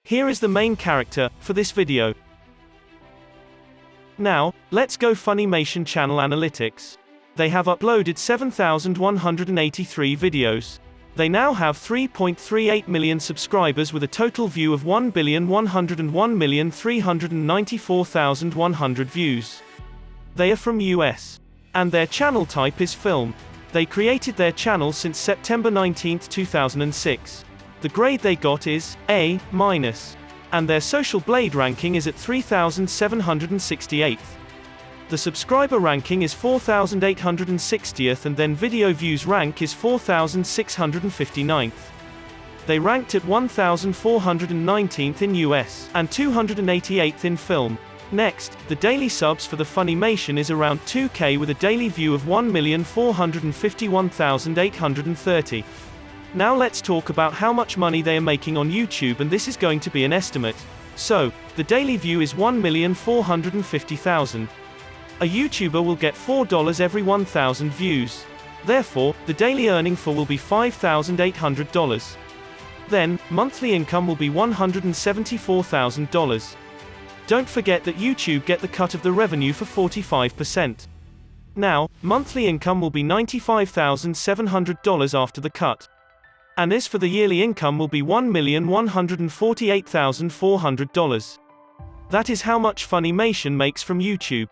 Here is the main character for this video. Now, let's go Funimation channel analytics. They have uploaded 7,183 videos. They now have 3.38 million subscribers with a total view of 1,101,394,100 views. They are from US. And their channel type is film. They created their channel since September 19, 2006. The grade they got is A-. And their Social Blade ranking is at 3,768th. The subscriber ranking is 4,860th and then video views rank is 4,659th. They ranked at 1,419th in US and 288th in film. Next, the daily subs for the Funimation is around 2K with a daily view of 1,451,830. Now let's talk about how much money they are making on YouTube, and this is going to be an estimate. So, the daily view is 1,450,000. A YouTuber will get $4 every 1,000 views. Therefore, the daily earning for will be $5,800. Then, monthly income will be $174,000. Don't forget that YouTube get the cut of the revenue for 45%. Now, monthly income will be $95,700 after the cut. And as for the yearly income will be $1,148,400. That is how much Funimation makes from YouTube.